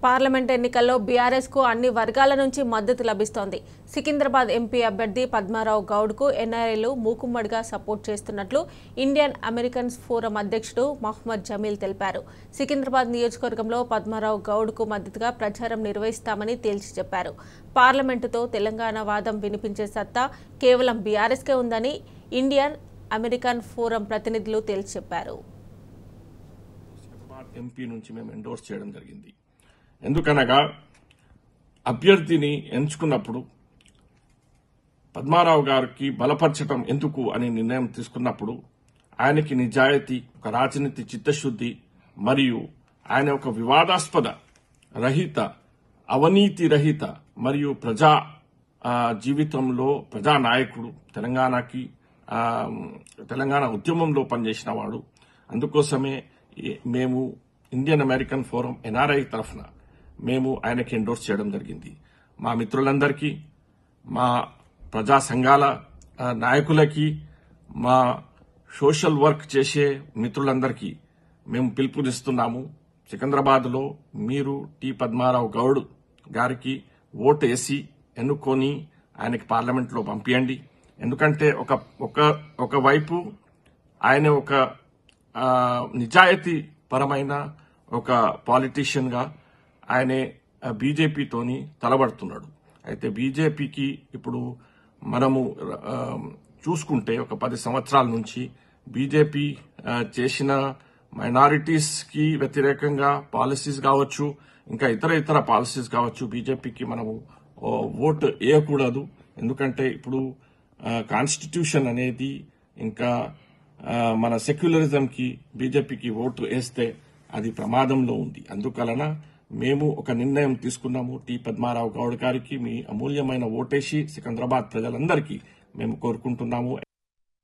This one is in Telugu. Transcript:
పార్లమెంట్ ఎన్నికల్లో బీఆర్ఎస్ కు అన్ని వర్గాల నుంచి మద్దతు లభిస్తోంది. సికింద్రాబాద్ ఎంపీ అభ్యర్థి పద్మారావు గౌడ్ కు ఎన్ఆర్ఐలు మూకుమ్మడిగా సపోర్ట్ చేస్తున్నట్లు ఇండియన్ అమెరికన్స్ ఫోరం అధ్యక్షుడు మహమ్మద్ జమీల్ తెలిపారు. సికింద్రాబాద్ నియోజకవర్గంలో పద్మారావు గౌడ్ కు మద్దతుగా ప్రచారం నిర్వహిస్తామని తేల్చి చెప్పారు. పార్లమెంటుతో తెలంగాణ వాదం వినిపించే సత్తా కేవలం బీఆర్ఎస్ కే ఉందని ఇండియన్ అమెరికన్ ఫోరం ప్రతినిధులు తేల్చి చెప్పారు. ఎంపీ నుంచి మేము ఎండోర్స్ చేయడం జరిగింది. ఎందుకనగా అభ్యర్థిని ఎంచుకున్నప్పుడు పద్మారావు గారికి బలపరచడం ఎందుకు అని నిర్ణయం తీసుకున్నప్పుడు ఆయనకి నిజాయితీ, ఒక రాజనీతి చిత్తశుద్ధి మరియు ఆయన ఒక వివాదాస్పద రహిత, అవినీతి రహిత మరియు ప్రజా జీవితంలో ప్రజానాయకుడు, తెలంగాణ ఉద్యమంలో పనిచేసిన వాడు. అందుకోసమే మేము ఇండియన్ అమెరికన్ ఫోరం ఎన్ఆర్ఐ తరఫున మేము ఆయనకి ఎండోర్స్ చేయడం జరిగింది. మా మిత్రులందరికీ, మా ప్రజా సంఘాల నాయకులకి, మా సోషల్ వర్క్ చేసే మిత్రులందరికీ మేము పిలుపునిస్తున్నాము. సికింద్రాబాద్లో మీరు టి పద్మారావు గౌడ్ గారికి ఓటు వేసి ఎన్నుకొని ఆయనకి పార్లమెంట్లో పంపించండి. ఎందుకంటే ఒకవైపు ఆయన ఒక నిజాయితీ పరమైన ఒక పాలిటీషియన్ గా ఆయనే బీజేపీతోని తలబడుతున్నాడు. అయితే బీజేపీకి ఇప్పుడు మనము చూసుకుంటే ఒక 10 సంవత్సరాల నుంచి బీజేపీ చేసిన మైనారిటీస్ కి వ్యతిరేకంగా పాలసీస్ కావచ్చు, ఇంకా ఇతర పాలసీస్ కావచ్చు, బీజేపీకి మనము ఓటు వేయకూడదు. ఎందుకంటే ఇప్పుడు కాన్స్టిట్యూషన్ అనేది ఇంకా మన సెక్యులరిజం కి బీజేపీకి ఓటు వేస్తే అది ప్రమాదంలో ఉంది. అందువలన మేము ఒక నిర్ణయం తీసుకున్నాము. టి పద్మారావు గౌడ్ గారికి మీ అమూల్యమైన ఓటేసి సికింద్రాబాద్ ప్రజలందరికీ మేము కోరుకుంటున్నాము.